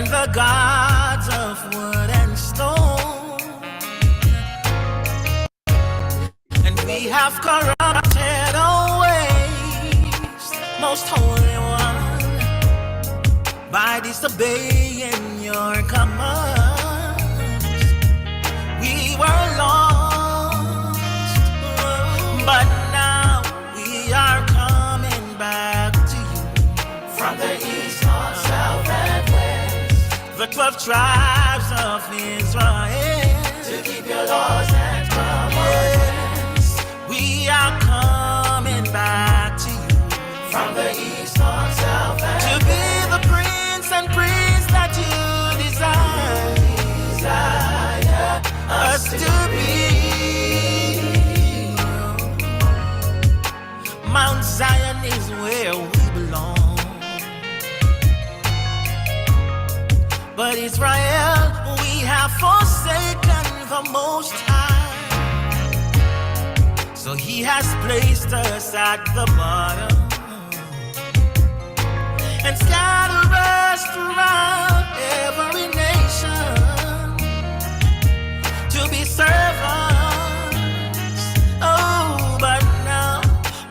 the gods of wood and stone, and we have corrupted our ways, most holy one, by disobeying your commands. We were lost, but now we are coming back to you. From the east, north, south, and west, the 12 tribes of Israel, to keep your laws and commandments. We are coming back to you. From the east, north, south, and to be the prince and priest that you desire us to be. Mount Zion is where we belong. But Israel, we have forsaken the Most High, so He has placed us at the bottom and scattered us throughout every nation to be servants. Oh, but now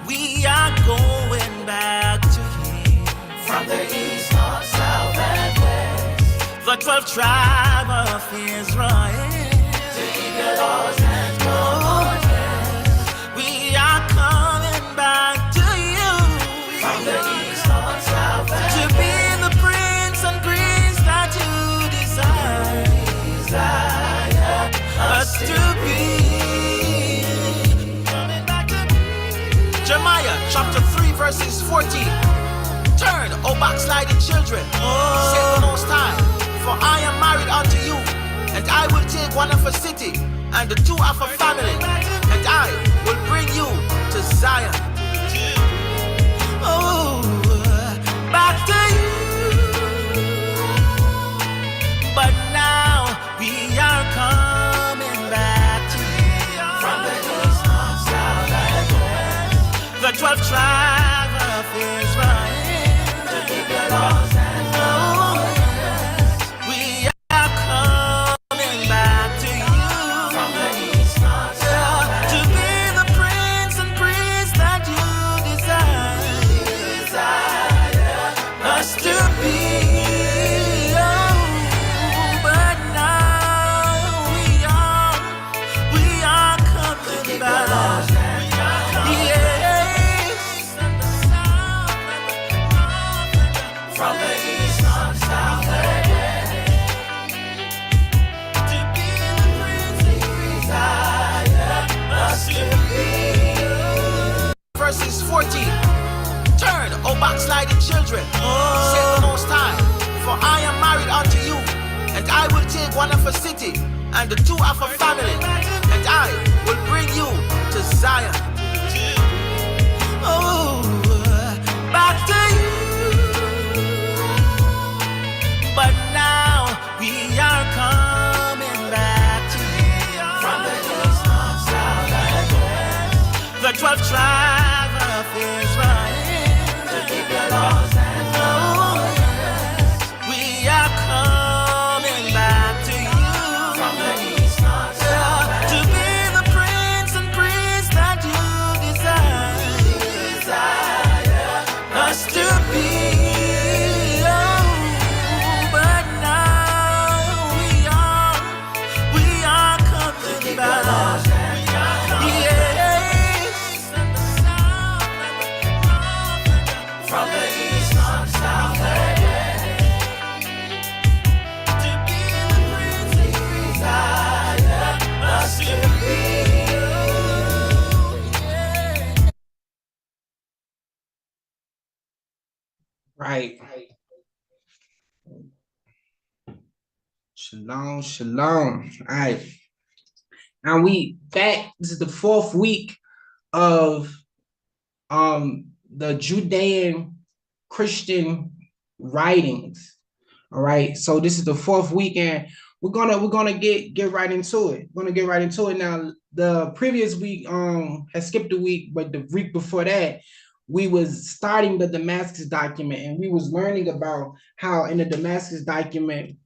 we are going back to Him. From the east, north, south, and west, the 12 tribes of Israel, to keep your laws and commandments. We are coming back to you. From the east, north, south, and to be the prince and priest that you desire us to be. Coming back to Jeremiah chapter 3 verses 14. Turn, O backsliding children, said the Most High, for I am married unto you, and I will take one of a city and the two of a family, and I will bring you to Zion. Oh, back to you. But now we are coming back to you. From the east, north, south, and west, the 12 tribes of Israel, to keep your laws and commandments. We are coming back to you. From the east, north, south, and to be the prince and priest that you desire us to be. Oh, but now we are coming back. Yes. From the east, north, south, and west, to be the prince and us to be. Verses 14. Turn, O backsliding children, said the Most High, for I am married unto you, and I will take one of a city and the two of a family, and I will bring you to Zion. Oh, back to you. But now we are coming back to you. From the east, north, south, and west, the 12 tribes of Israel, to keep your laws and commandments. We are coming back to you. From the east, north, south, and to be the prince and priest that you desire us to be. Oh, but now we are coming back. Yes. From the east, north, south, and west, to be the prince and priest us to be. Right. Shalom, shalom. All right. And we back. This is the 4th week of the Judean Christian writings. All right. So this is the 4th weekend. We're gonna get right into it. We're gonna get right into it now. The previous week had skipped a week, but the week before that we was starting the Damascus document, and we was learning about how in the Damascus document,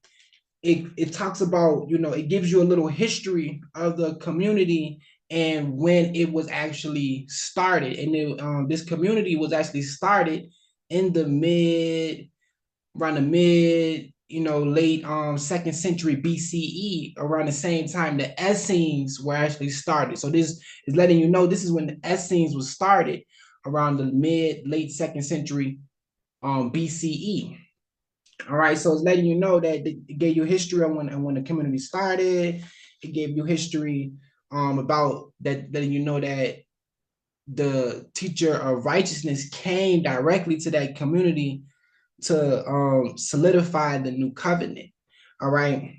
it talks about, it gives you a little history of the community and when it was actually started. And this community was actually started in the around the mid, late second century BCE, around the same time the Essenes were actually started. So this is letting you know this is when the Essenes was started, around the late second century BCE. All right, so it's letting you know that it gave you history on when the community started. It gave you history about that, letting you know that the teacher of righteousness came directly to that community to solidify the new covenant. All right,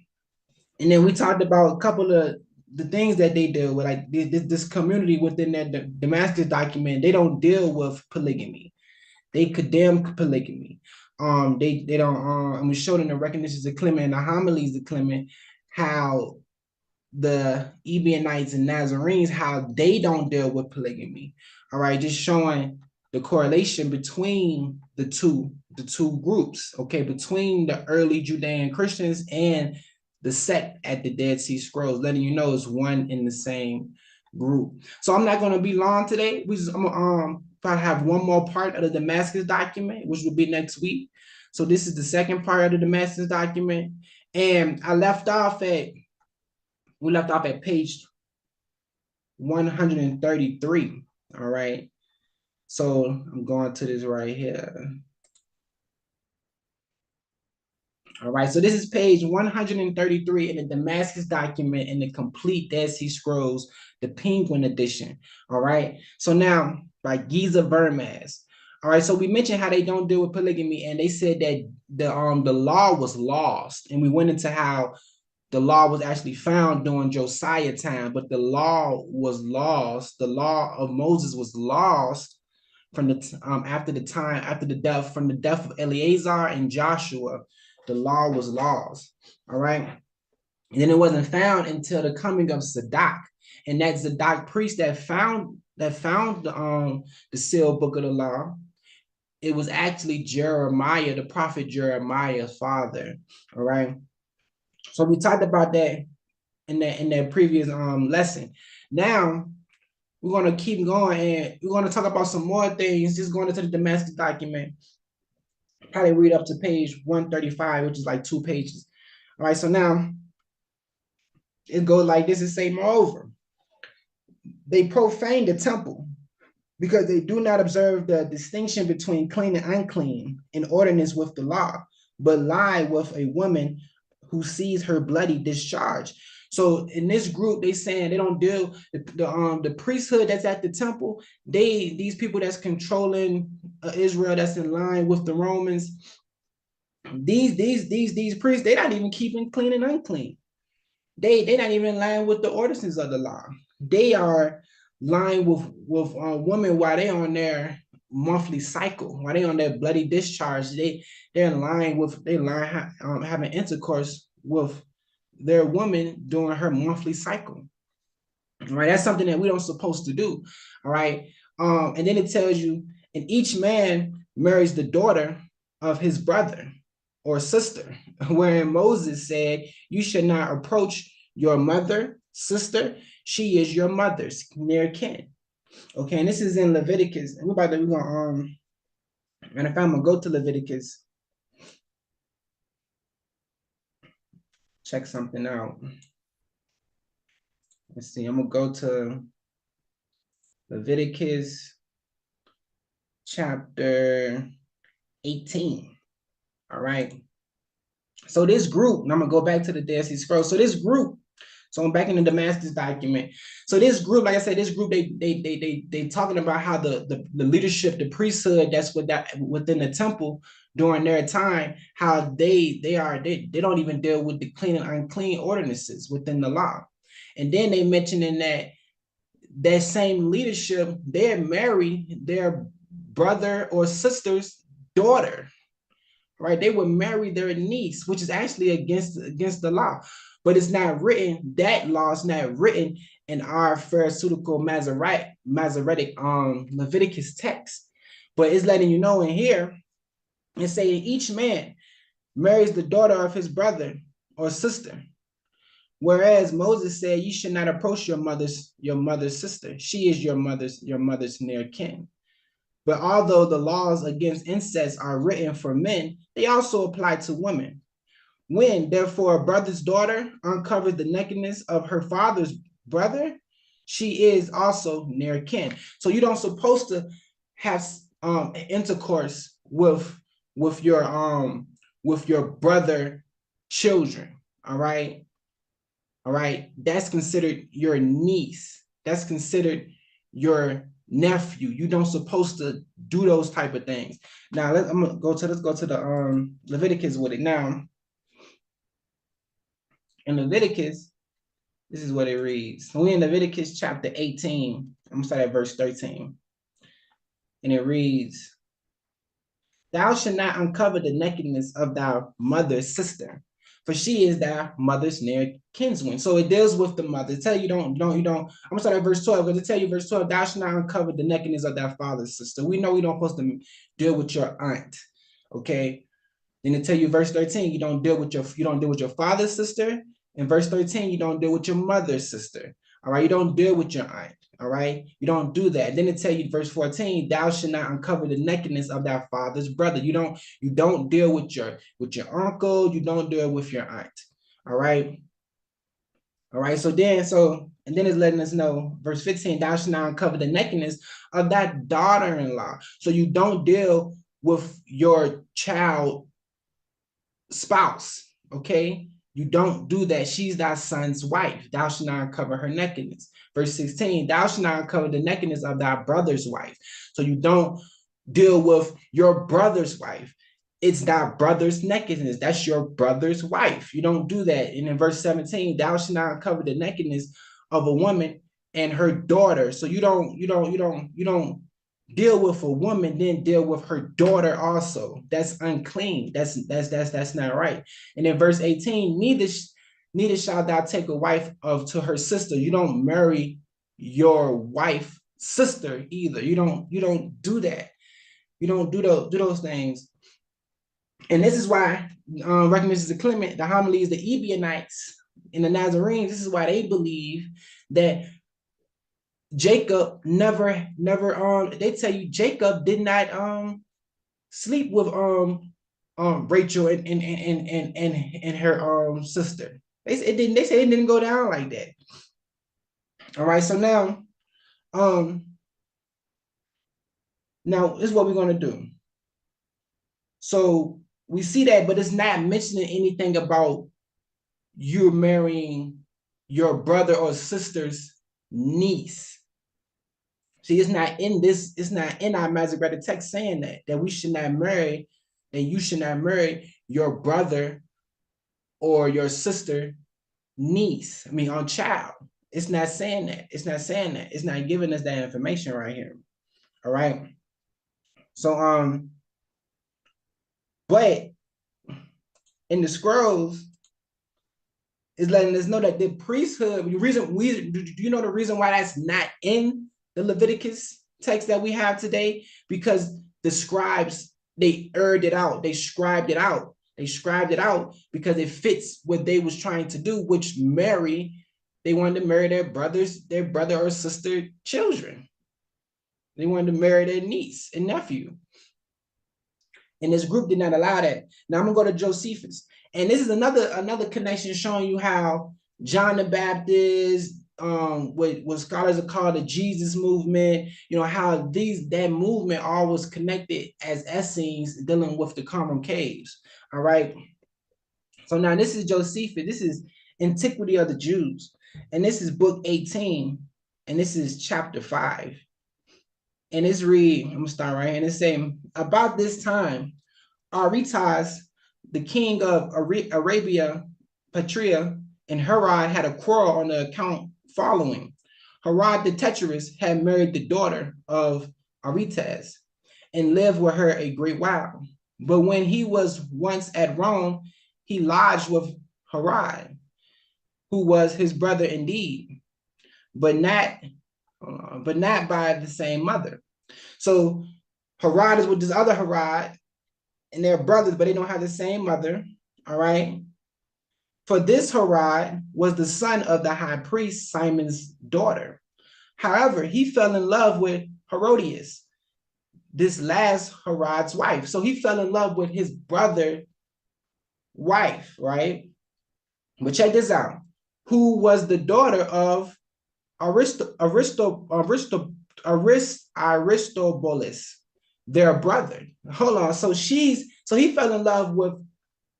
and then we talked about a couple of the things that they deal with, like this community within that Damascus document. They don't deal with polygamy. They condemn polygamy. They don't. And we showed in the recognitions of Clement and the homilies of Clement how the Ebionites and Nazarenes, how they don't deal with polygamy. All right, just showing the correlation between the two groups. Okay, between the early Judean Christians and the sect at the Dead Sea Scrolls, letting you know it's one in the same group. So I'm not going to be long today. I'm gonna probably have one more part of the Damascus document, which will be next week. So this is the second part of the Damascus document, and we left off at page 133. All right. So I'm going to this right here. All right, so this is page 133 in the Damascus document in the complete Dead Sea Scrolls, the Penguin edition. All right, so now by Giza Vermes. All right, so we mentioned how they don't deal with polygamy, and they said that the law was lost, and we went into how the law was actually found during Josiah time, but the law was lost. The law of Moses was lost from after the death of Eleazar and Joshua. The law was lost. All right. And then it wasn't found until the coming of Zadok. And that Zadok priest that found the sealed book of the law, it was actually Jeremiah, the prophet Jeremiah's father. All right. So we talked about that in that previous lesson. Now we're gonna keep going, and we're gonna talk about some more things, just going into the Damascus document. Probably read up to page 135, which is like 2 pages. All right, so now it goes like this. It say, moreover, they profane the temple because they do not observe the distinction between clean and unclean in ordinance with the law, but lie with a woman who sees her bloody discharge. So in this group, they saying they don't deal the priesthood that's at the temple. These people that's controlling Israel, that's in line with the Romans. These priests, they're not even keeping clean and unclean. They're not even in line with the ordinances of the law. They are lying with women while they on their monthly cycle, while they on their bloody discharge. They're having intercourse with their woman during her monthly cycle. All right, that's something that we don't supposed to do. All right, and then it tells you, and each man marries the daughter of his brother or sister, wherein Moses said, "You should not approach your mother, sister. She is your mother's near kin." Okay, and this is in Leviticus. And we're gonna and if I'm gonna go to Leviticus, check something out. Let's see. I'm gonna go to Leviticus chapter 18. All right. So this group, and I'm gonna go back to the Dead Sea Scrolls. So this group, so I'm back in the Damascus document. So this group, like I said, this group, they talking about how the leadership, the priesthood that's within the temple during their time, how they don't even deal with the clean and unclean ordinances within the law. And then they mention in that same leadership, they're married their brother or sister's daughter. Right, they would marry their niece, which is actually against the law, but it's not written. That law is not written in our Pharisaical Masoretic Leviticus text. But it's letting you know in here, it's saying each man marries the daughter of his brother or sister. Whereas Moses said, you should not approach your mother's sister. She is your mother's near kin. But although the laws against incest are written for men, they also apply to women. When, therefore, a brother's daughter uncovers the nakedness of her father's brother, she is also near kin. So you don't supposed to have intercourse with your brother children. All right. All right. That's considered your niece. That's considered your nephew. You don't supposed to do those type of things. Now let's go to the Leviticus with it. Now in Leviticus, this is what it reads. We're in Leviticus chapter 18. I'm gonna start at verse 13. And it reads, thou shalt not uncover the nakedness of thy mother's sister, for she is thy mother's near kinswoman. So it deals with the mother. Tell you don't. I'm gonna start at verse 12, because it tell you verse 12, thou shalt not uncover the nakedness of thy father's sister. We know we don't supposed to deal with your aunt. Okay. Then it tell you verse 13, you don't deal with your father's sister. In verse 13, you don't deal with your mother's sister. All right, you don't deal with your aunt. All right, you don't do that. Then it tell you verse 14, thou shalt not uncover the nakedness of thy father's brother. You don't deal with your uncle. You don't deal with your aunt. All right. All right. And then it's letting us know, verse 15, thou shalt not uncover the nakedness of that daughter-in-law. So you don't deal with your child spouse. Okay. You don't do that. She's thy son's wife. Thou shalt not uncover her nakedness. Verse 16, thou shalt not uncover the nakedness of thy brother's wife. So you don't deal with your brother's wife. It's thy brother's nakedness. That's your brother's wife. You don't do that. And in verse 17, thou shalt not uncover the nakedness of a woman and her daughter. So you don't deal with a woman, then deal with her daughter also. That's unclean. That's not right. And in verse 18, neither shalt thou take a wife to her sister. You don't marry your wife sister either. You don't do that. You don't do those things. And this is why recognitions of Clement, the homilies, the Ebionites, and the Nazarenes, this is why they believe that Jacob never they tell you Jacob did not sleep with Rachel and her sister. They say it didn't go down like that. All right, so now this is what we're gonna do. So we see that, but it's not mentioning anything about you marrying your brother or sister's niece. See, it's not in our Masoretic text saying that we should not marry, that you should not marry your brother or your sister niece. Child. It's not saying that. It's not saying that. It's not giving us that information right here. All right. So but in the scrolls, it's letting us know that the priesthood. Do you know the reason why that's not in the Leviticus text that we have today? Because the scribes, they erred it out. They scribed it out. Because it fits what they was trying to do, which they wanted to marry their brother or sister children. They wanted to marry their niece and nephew. And this group did not allow that. Now I'm gonna go to Josephus. And this is another connection showing you how John the Baptist, what scholars are called the Jesus movement, how that movement all was connected as Essenes dealing with the Qumran caves. All right. So now this is Josephus. This is Antiquity of the Jews. And this is book 18. And this is chapter 5. And it's I'm gonna start right here. And it's saying, about this time, Aretas, the king of Arabia, Patria, and Herod had a quarrel on the account following. Herod the Tetrarch had married the daughter of Aretas and lived with her a great while. But when he was once at Rome, he lodged with Herod, who was his brother indeed, but not by the same mother. So Herod is with this other Herod, and they're brothers, but they don't have the same mother. All right. For this Herod was the son of the high priest Simon's daughter. However, he fell in love with Herodias, this last Herod's wife. So he fell in love with his brother's wife, right? But check this out. Who was the daughter of Aristobulus, their brother. Hold on. So he fell in love with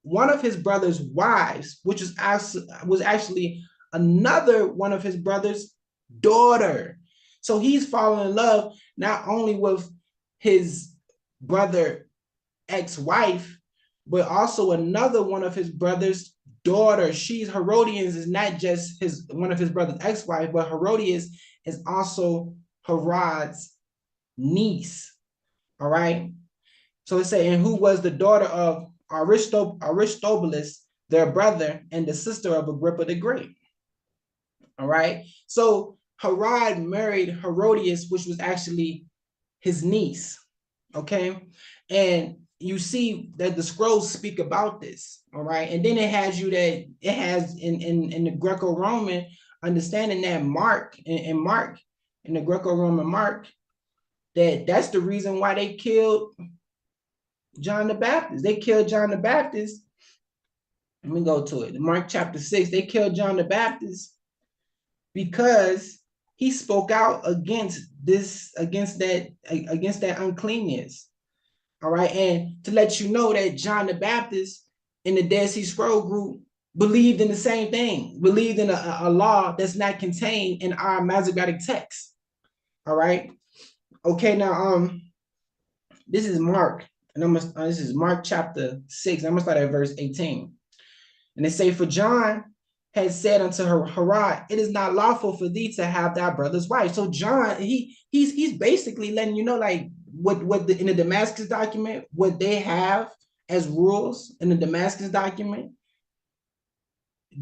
one of his brother's wives, which was actually another one of his brother's daughter. So he's falling in love not only with his brother ex-wife, but also another one of his brother's daughter. Herodias is not just one of his brother's ex-wife, but Herodias is also Herod's niece. All right. So it's saying who was the daughter of Aristobulus, their brother, and the sister of Agrippa the Great. All right. So Herod married Herodias, which was actually his niece. Okay. And you see that the scrolls speak about this. All right. And then it has in the Greco-Roman understanding that in the Greco-Roman Mark, that's the reason why they killed John the Baptist. They killed John the Baptist. Let me go to it. Mark chapter 6, they killed John the Baptist because he spoke out against that uncleanness. All right. And to let you know that John the Baptist in the Dead Sea Scroll group believed in the same thing, believed in a law that's not contained in our Masoretic text. All right. Okay. Now, this is Mark, and this is Mark chapter 6. I'm gonna start at verse 18. And they say, for John had said unto Herod, it is not lawful for thee to have thy brother's wife. So John, he's basically letting you know, like in the Damascus document, what they have as rules in the Damascus document.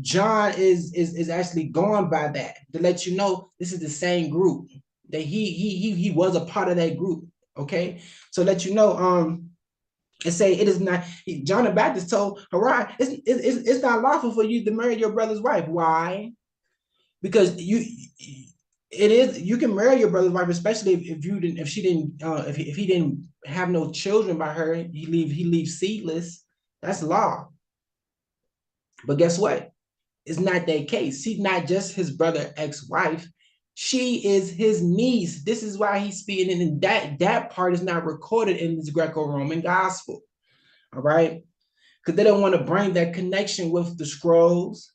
John is actually going by that to let you know this is the same group, that he was a part of that group. Okay, so let you know, and say it is not. John the Baptist told Herod, it's not lawful for you to marry your brother's wife. Why? Because you can marry your brother's wife, especially if he didn't have no children by her. He leaves seedless. That's law. But guess what? It's not that case. She's not just his brother ex-wife. She is his niece. This is why he's speaking, and that part is not recorded in this Greco-Roman gospel. All right? Because they don't want to bring that connection with the scrolls,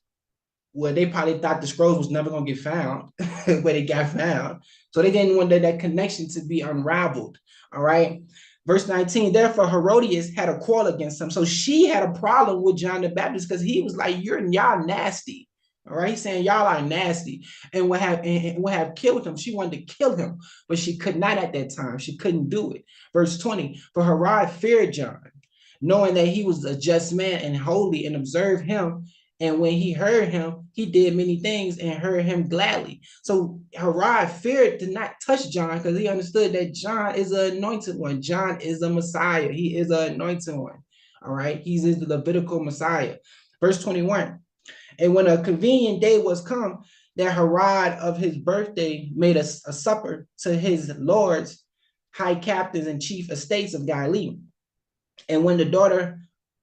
where they probably thought the scrolls was never going to get found, where they got found. So they didn't want that connection to be unraveled. All right? Verse 19, therefore Herodias had a quarrel against him. So she had a problem with John the Baptist because he was like, y'all nasty. All right, he's saying y'all are nasty, and would have killed him. She wanted to kill him, but she could not at that time. She couldn't do it. Verse 20, for Herod feared John, knowing that he was a just man and holy, and observed him. And when he heard him, he did many things and heard him gladly. So Herod feared to not touch John because he understood that John is an anointed one. John is a Messiah. He is an anointed one. All right. He's the Levitical Messiah. Verse 21. And when a convenient day was come, that Herod of his birthday made a supper to his lords, high captains, and chief estates of Galilee. And when the daughter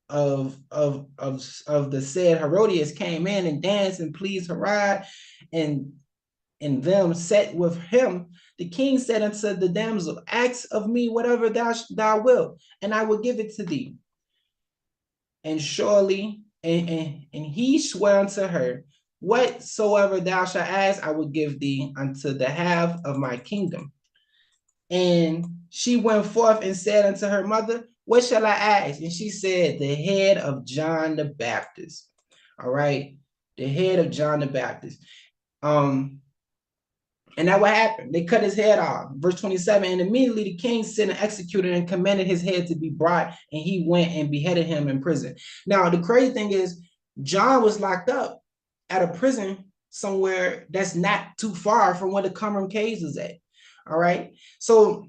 of the said Herodias came in and danced and pleased Herod, and them sat with him, the king said unto the damsel, ask of me whatever thou wilt, and I will give it to thee. And surely, and he swore unto her, whatsoever thou shalt ask, I will give thee unto the half of my kingdom. And she went forth and said unto her mother, what shall I ask? And she said, the head of John the Baptist. All right, the head of John the Baptist. And that what happened. They cut his head off. Verse 27, and immediately the king sent and executed and commanded his head to be brought, and he went and beheaded him in prison. Now, the crazy thing is, John was locked up at a prison somewhere that's not too far from where the Qumran caves is at. All right. So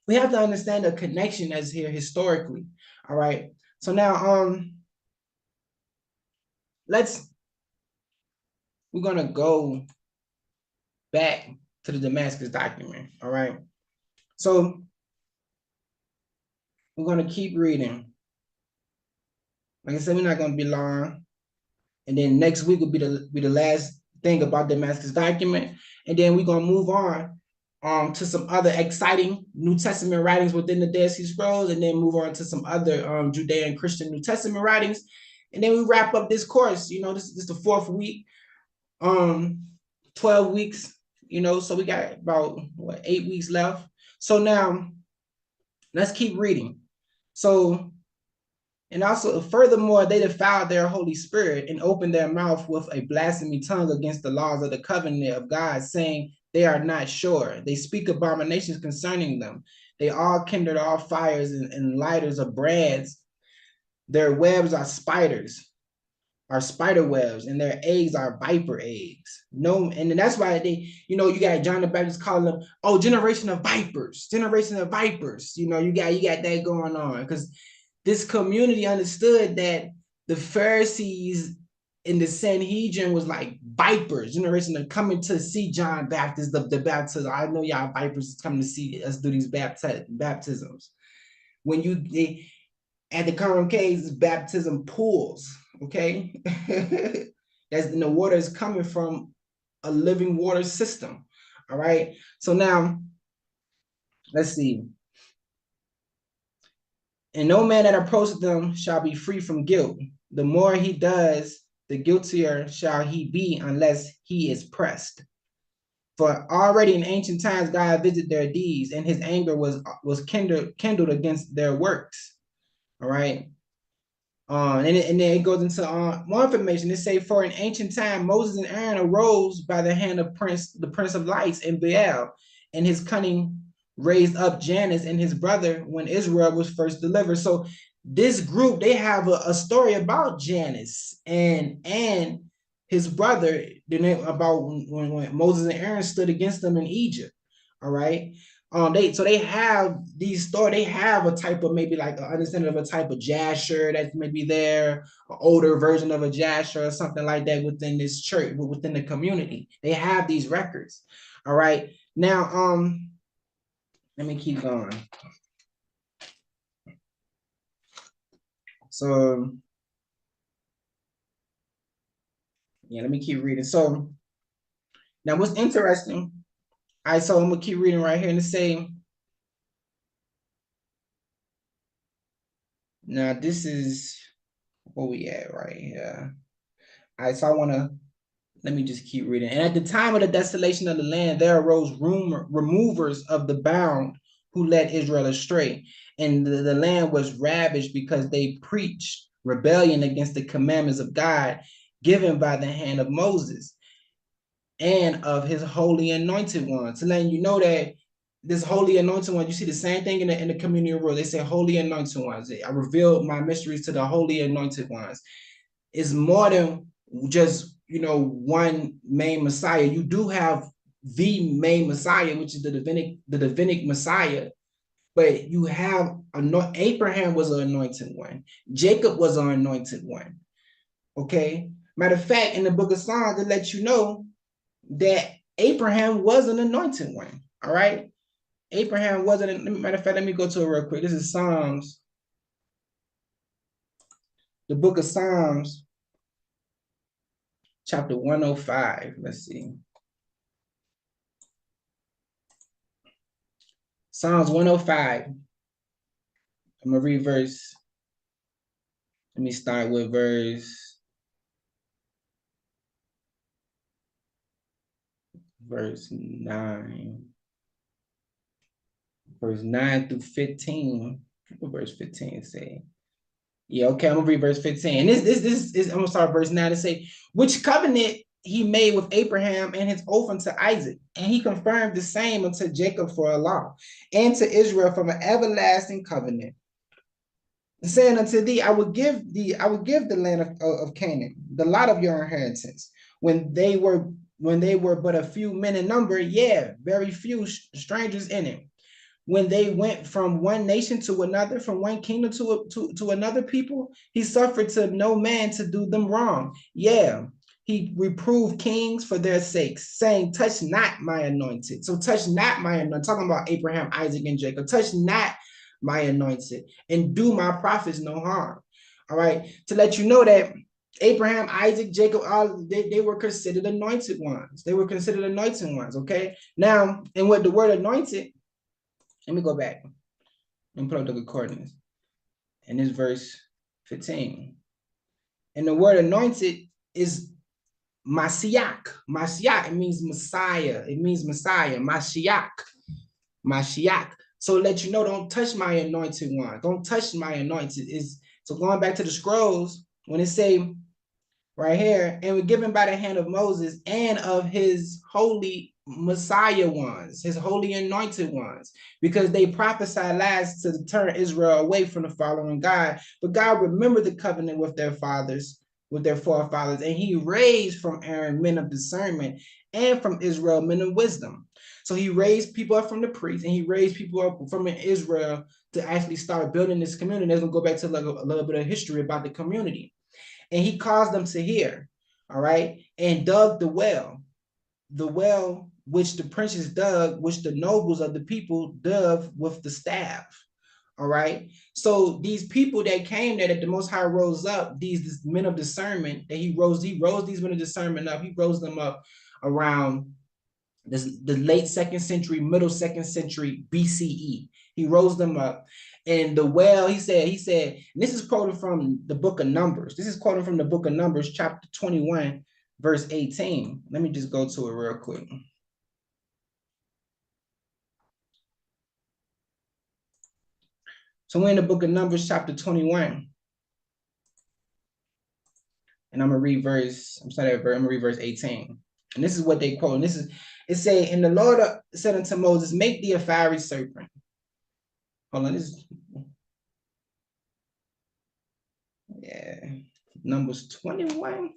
we have to understand the connection that's here historically. All right. So now we're gonna go back to the Damascus document. All right. So we're gonna keep reading. Like I said, we're not gonna be long. And then next week will be the last thing about Damascus document. And then we're gonna move on to some other exciting New Testament writings within the Dead Sea Scrolls, and then move on to some other Judean Christian New Testament writings. And then we wrap up this course. You know, this is the 4th week, 12 weeks, you know, so we got about 8 weeks left. So now let's keep reading. So, and also, furthermore, they defiled their Holy Spirit and opened their mouth with a blasphemy tongue against the laws of the covenant of God, saying they are not sure. They speak abominations concerning them. They all kindled all fires and lighters of brands. Their webs are spiders, are spider webs, and their eggs are viper eggs. No, and that's why they, you know, you got John the Baptist calling them, oh, generation of vipers, generation of vipers. You know, you got that going on, because this community understood that the Pharisees in the Sanhedrin was like vipers, generation of coming to see John Baptist, the baptism. I know y'all vipers coming to see us do these baptisms. When at the current case, baptism pools, okay? That's, and the water is coming from a living water system, all right? So now, let's see. And no man that approaches them shall be free from guilt. The more he does, the guiltier shall he be unless he is pressed. For already in ancient times, God visited their deeds, and his anger was kindled against their works. All right. And then it goes into more information. It say, for in ancient time, Moses and Aaron arose by the hand of the prince of lights in Baal, and his cunning raised up Janus and his brother when Israel was first delivered. So this group, they have a story about Janus and his brother, about when Moses and Aaron stood against them in Egypt. All right. They have these stories. They have a type of, maybe like an understanding of a type of Jasher that's maybe there, an older version of a Jasher or something like that within this church, within the community. They have these records. All right. Now, let me keep going. So, yeah, let me keep reading. So, now what's interesting, all right, so I'm gonna keep reading right here and say, now this is where we at right here. All right, so let me just keep reading. And at the time of the desolation of the land, there arose removers of the bound who led Israel astray. And the land was ravaged because they preached rebellion against the commandments of God given by the hand of Moses and of his holy anointed one. So letting you know that this holy anointed one, you see the same thing in the community of rule. They say holy anointed ones. I revealed my mysteries to the holy anointed ones. It's more than just, you know, one main Messiah. You do have the main Messiah, which is the Davidic Messiah, but you have Abraham was an anointed one. Jacob was an anointed one. Okay. Matter of fact, in the book of Psalms, it lets you know that Abraham was an anointed one. All right. Abraham wasn't. Matter of fact, let me go to it real quick. This is Psalms, the book of Psalms, chapter 105. Let's see. Psalms 105. I'm gonna read verse. Let me start with verse 9. Verse 9 through 15. What verse 15 say? Yeah, okay, I'm gonna read verse 15. And this is, I'm gonna start verse 9 to say, which covenant he made with Abraham and his oath unto Isaac, and he confirmed the same unto Jacob for a law, and to Israel from an everlasting covenant, saying unto thee, I will give the land of Canaan, the lot of your inheritance, when they were but a few men in number, yeah, very few strangers in it. when they went from one nation to another, from one kingdom to another people, he suffered to no man to do them wrong. Yeah, he reproved kings for their sakes, saying, touch not my anointed. So touch not my anointed, talking about Abraham, Isaac, and Jacob. Touch not my anointed, and do my prophets no harm. All right, to let you know that Abraham, Isaac, Jacob, they were considered anointed ones. They were considered anointed ones, okay? Now, and what the word anointed, let me go back and put up the coordinates. And this verse 15. And the word anointed is Mashiach. Mashiach, it means Messiah. It means Messiah. Mashiach. Mashiach. So let you know, don't touch my anointed one. Don't touch my anointed. So going back to the scrolls, when it say right here, and were given by the hand of Moses and of his holy Messiah ones, his holy anointed ones, because they prophesied lies to turn Israel away from the following God. But God remembered the covenant with their fathers, with their forefathers, and he raised from Aaron men of discernment and from Israel men of wisdom. So he raised people up from the priests, and he raised people up from Israel to actually start building this community. Let's go back to like a little bit of history about the community. And he caused them to hear, all right, and dug the well which the princes dug, which the nobles of the people dug with the staff, all right. So these people that came there, that the Most High rose up, these men of discernment, that he rose these men of discernment up. He rose them up around the late 2nd century, middle 2nd century BCE. He rose them up. And the well, he said, and this is quoted from the book of Numbers. This is quoted from the book of Numbers, chapter 21, verse 18. Let me just go to it real quick. So we're in the book of Numbers, chapter 21. And I'm gonna read verse 18. And this is what they quote. And it say, and the Lord said unto Moses, make thee a fiery serpent. Hold on, Numbers 21,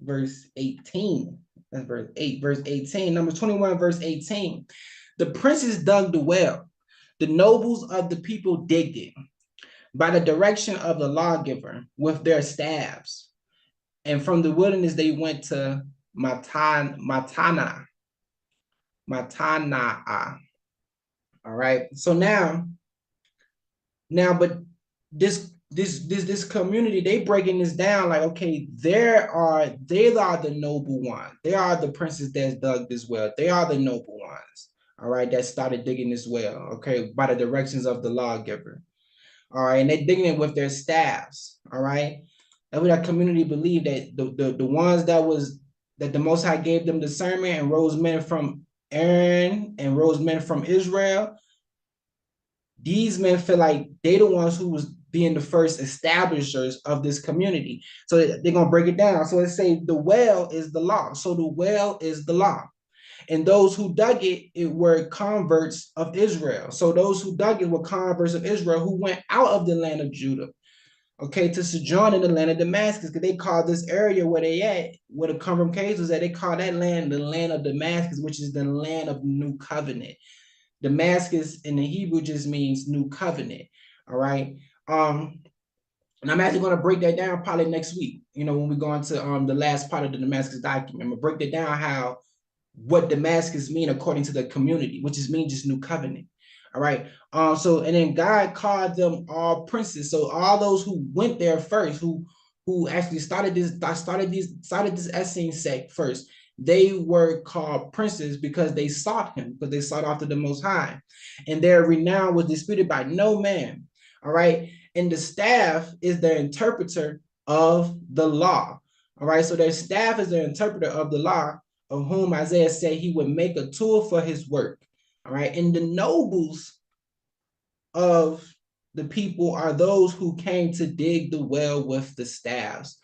verse 18. That's verse 8, verse 18. Numbers 21, verse 18. The princes dug the well. The nobles of the people digged it by the direction of the lawgiver with their staffs. And from the wilderness they went to Matana. All right. So now, but this community, they breaking this down like, okay, they are the noble ones. They are the princes that dug this well. They are the noble ones. All right, that started digging this well. Okay, by the directions of the lawgiver. All right, and they're digging it with their staffs. All right, and that community believed that the ones that the Most High gave them discernment and rose men from Aaron and rose men from Israel. These men feel like they the ones who was being the first establishers of this community. So they're gonna break it down. So let's say the well is the law. So the well is the law. And those who dug it were converts of Israel. So those who dug it were converts of Israel who went out of the land of Judah, okay, to sojourn in the land of Damascus, because they called this area where they at, where the Qumran caves was at, they call that land the land of Damascus, which is the land of New Covenant. Damascus in the Hebrew just means New Covenant, all right? And I'm actually going to break that down probably next week, when we go into the last part of the Damascus document. I'm going to break that down what Damascus mean according to the community, which means just New Covenant. All right. So and then God called them all princes. So all those who went there first, who actually started this Essene sect first, they were called princes because they sought him, because they sought after the Most High, and their renown was disputed by no man. All right. And the staff is their interpreter of the law. All right. So their staff is their interpreter of the law, of whom Isaiah said he would make a tool for his work. All right. And the nobles of the people are those who came to dig the well with the staffs,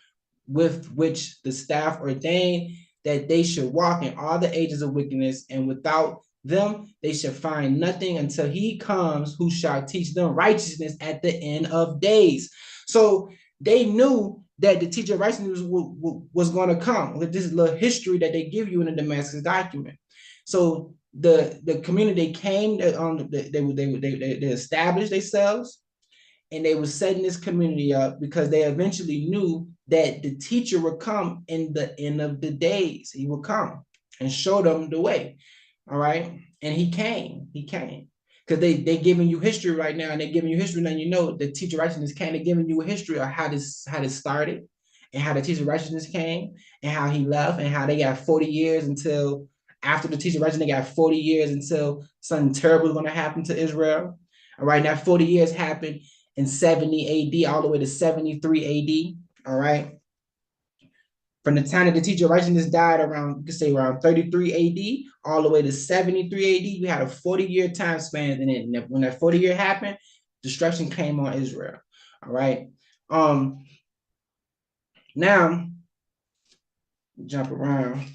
with which the staff ordained that they should walk in all the ages of wickedness, and without them they shall find nothing until he comes who shall teach them righteousness at the end of days. So they knew that the teacher of righteousness was going to come. With this little history that they give you in the Damascus document. So the community came, they established themselves, and they were setting this community up because they eventually knew that the teacher would come in the end of the days. He would come and show them the way. All right. And he came. Because they giving you history right now, and they're giving you history now. You know the teacher righteousness came. They're giving you a history of how this started, and how the teacher righteousness came, and how he left, and how they got 40 years until after the teacher righteousness, they got 40 years until something terrible is going to happen to Israel. All right, now 40 years happened in 70 AD all the way to 73 AD. All right. From the time that the teacher of righteousness died around, you could say around 33 AD, all the way to 73 AD, we had a 40-year time span. And then when that 40-year happened, destruction came on Israel. All right. Now, jump around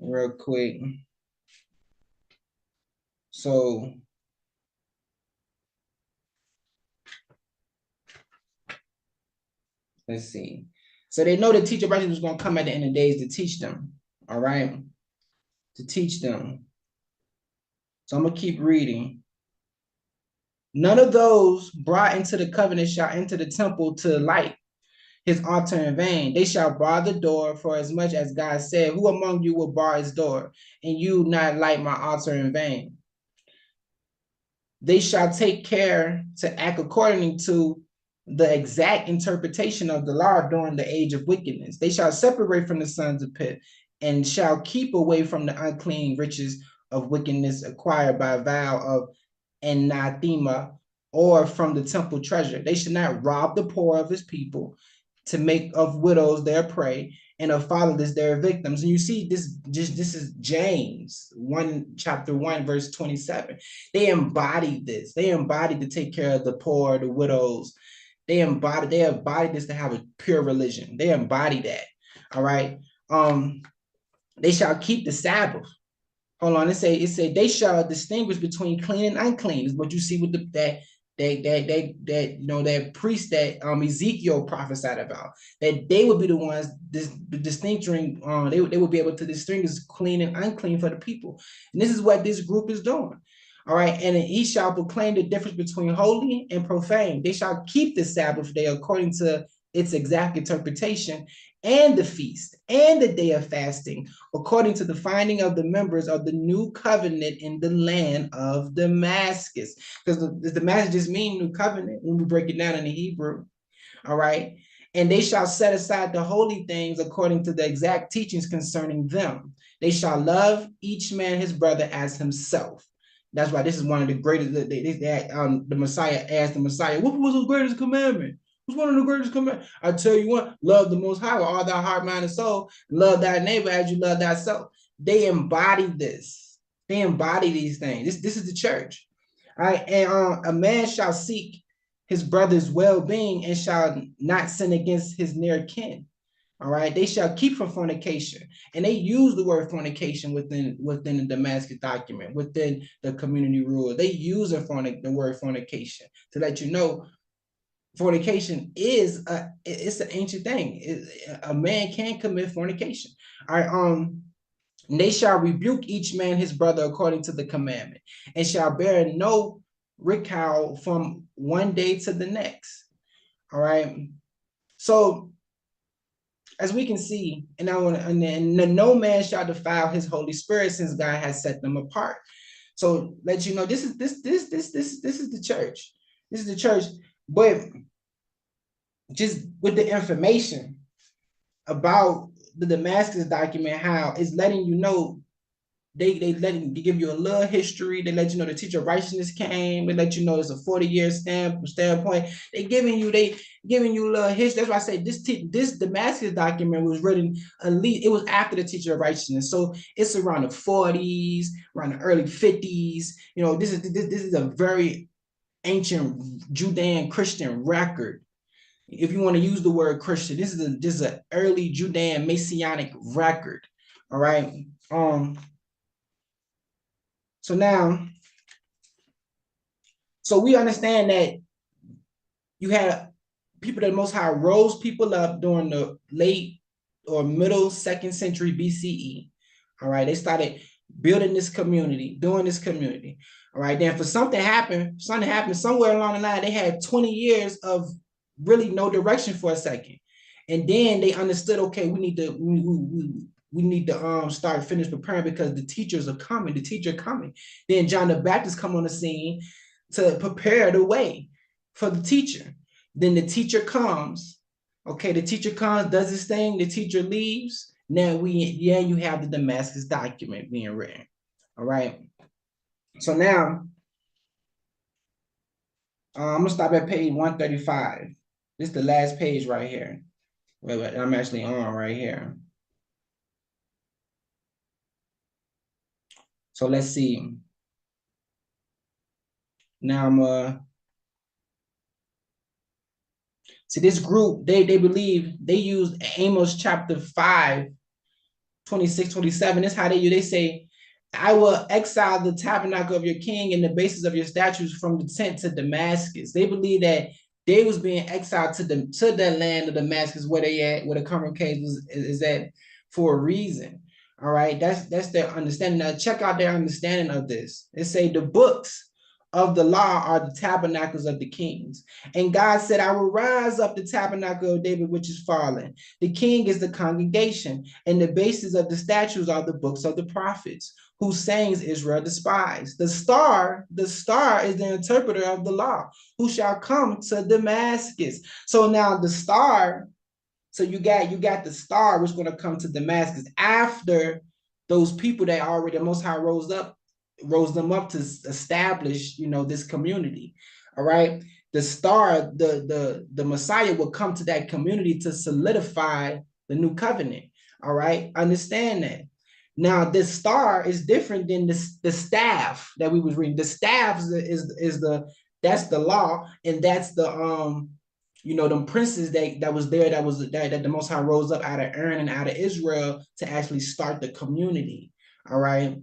real quick. So, let's see. So they know the teacher of righteousness was going to come at the end of the days to teach them. All right. To teach them. So I'm going to keep reading. None of those brought into the covenant shall enter the temple to light his altar in vain. They shall bar the door, for as much as God said, who among you will bar his door, and you not light my altar in vain? They shall take care to act according to the exact interpretation of the law during the age of wickedness. They shall separate from the sons of Pit, and shall keep away from the unclean riches of wickedness acquired by vow of anathema, or from the temple treasure. They should not rob the poor of his people, to make of widows their prey, and of fatherless their victims. And you see this is James 1, chapter 1, verse 27. They embodied this. They embodied to take care of the poor, the widows. They embodied this to have a pure religion. They embody that. All right. They shall keep the Sabbath. Hold on, it say they shall distinguish between clean and unclean. Is what you see with that priest that Ezekiel prophesied about. That they would be the ones distinguishing. They would be able to distinguish clean and unclean for the people. And this is what this group is doing. All right, and he shall proclaim the difference between holy and profane. They shall keep the Sabbath day according to its exact interpretation, and the feast and the day of fasting, according to the finding of the members of the new covenant in the land of Damascus. Because the Damascus just mean new covenant when we break it down in the Hebrew. All right. And they shall set aside the holy things according to the exact teachings concerning them. They shall love each man his brother as himself. That's why this is one of the greatest. The Messiah asked the Messiah, what was the greatest commandment? What's one of the greatest commandments? I tell you what, love the Most High with all thy heart, mind, and soul. Love thy neighbor as you love thyself. They embody this. They embody these things. This is the church. All right. And a man shall seek his brother's well-being and shall not sin against his near kin. All right. They shall keep from fornication. And they use the word fornication within the Damascus document, within the community rule. They use the word fornication to let you know fornication is it's an ancient thing. A man can commit fornication. All right. They shall rebuke each man his brother according to the commandment, and shall bear no recall from one day to the next. All right. So as we can see, and no man shall defile his Holy Spirit, since God has set them apart. So let you know this is the church. This is the church, but just with the information about the Damascus document, how it's letting you know, they give you a little history. They let you know the teacher of righteousness came. They let you know it's a 40-year standpoint. They giving you a little history. That's why I say this Damascus document was written it was after the teacher of righteousness. So it's around the 40s, around the early 50s. You know, this is a very ancient Judean Christian record. If you want to use the word Christian, this is an early Judean Messianic record. All right. So now, so we understand that you had people that Most High rose people up during the late or middle 2nd century BCE. All right. They started building this community, doing this community. All right. Then for something happened somewhere along the line, they had 20 years of really no direction for a second. And then they understood, okay, we need to start finish preparing because the teachers are coming, the teacher coming. Then John the Baptist come on the scene to prepare the way for the teacher. Then the teacher comes. Okay, the teacher comes, does his thing, the teacher leaves. Now you have the Damascus document being written. All right. So now I'm gonna stop at page 135. This is the last page right here. Wait, I'm actually on right here. So let's see. Now I'm see this group, they believe they use Amos chapter 5, 26, 27. That's how they say, I will exile the tabernacle of your king and the bases of your statues from the tent to Damascus. They believe that they was being exiled to that land of Damascus where they at, where the current case is at for a reason. All right, that's their understanding. Now check out their understanding of this. It say the books of the law are the tabernacles of the kings. And God said, I will rise up the tabernacle of David, which is fallen. The king is the congregation, and the bases of the statues are the books of the prophets, whose sayings Israel despised. The star is the interpreter of the law, who shall come to Damascus. So now the star, so you got the star, which is going to come to Damascus after those people that already the Most High rose them up to establish, this community. All right. The star, the Messiah will come to that community to solidify the new covenant. All right. Understand that. Now, this star is different than the staff that we was reading. The staff that's the law, and that's the them princes that was there, that the Most High rose up out of Aaron and out of Israel to actually start the community. All right.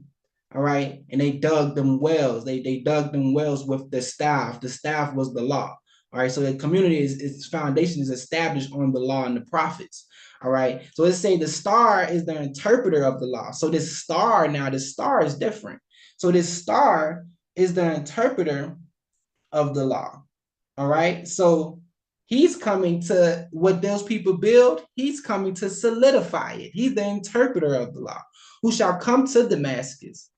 All right. And they dug them wells. They dug them wells with the staff. The staff was the law. All right. So the community its foundation is established on the law and the prophets. All right. So let's say the star is the interpreter of the law. So this star is different. So this star is the interpreter of the law. All right. So he's coming to what those people build. He's coming to solidify it. He's the interpreter of the law, who shall come to Damascus.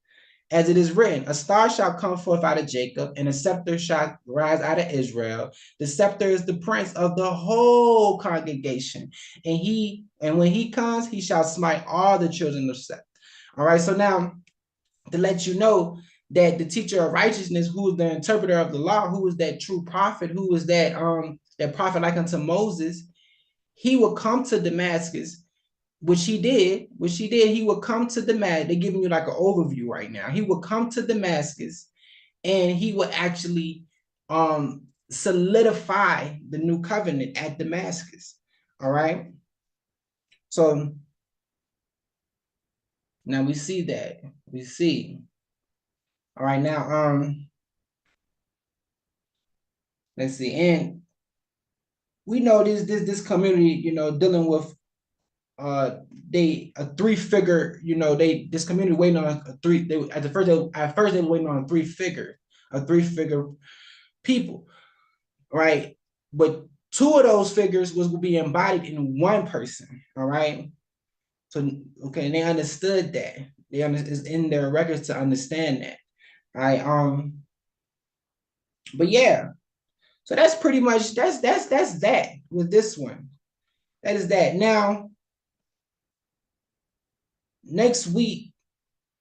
As it is written, a star shall come forth out of Jacob, and a scepter shall rise out of Israel. The scepter is the prince of the whole congregation. And when he comes, he shall smite all the children of Seth. All right, so now to let you know that the teacher of righteousness, who is the interpreter of the law, who is that true prophet, who is that prophet like unto Moses, he will come to Damascus. Which he did, he would come to Damascus. They're giving you like an overview right now. He would come to Damascus, and he would actually solidify the new covenant at Damascus. All right. So now we see that. We see. All right, now let's see. And we know this community, dealing with a three-figure, this community waiting on a three. At first they were waiting on a three-figure people, right? But two of those figures will be embodied in one person. All right. So okay, and they understood that. It's in their records to understand that. All right. But yeah. So that's pretty much that's that with this one. That is that. Now, next week,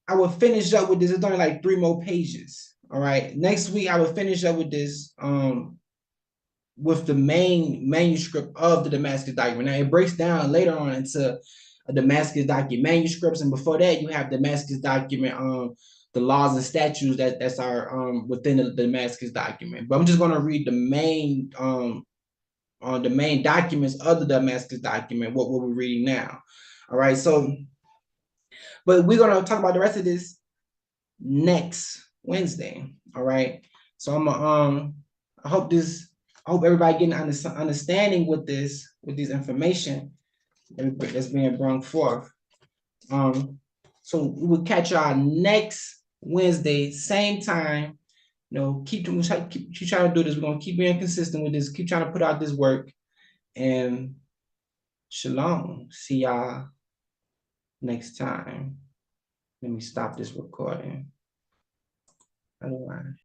I will finish up with this. It's only like 3 more pages. All right. Next week, I will finish up with this with the main manuscript of the Damascus document. Now, it breaks down later on into a Damascus document manuscripts, and before that, you have Damascus document the laws and statutes that's are within the Damascus document. But I'm just going to read the main documents of the Damascus document, what we're reading now. All right. So, but we're going to talk about the rest of this next Wednesday. All right. So I hope everybody getting understanding with these information that's being brought forth. So we will catch y'all next Wednesday, same time. You know, keep trying to do this. We're gonna keep being consistent with this. Keep trying to put out this work. And shalom. See y'all next time. Let me stop this recording. Otherwise.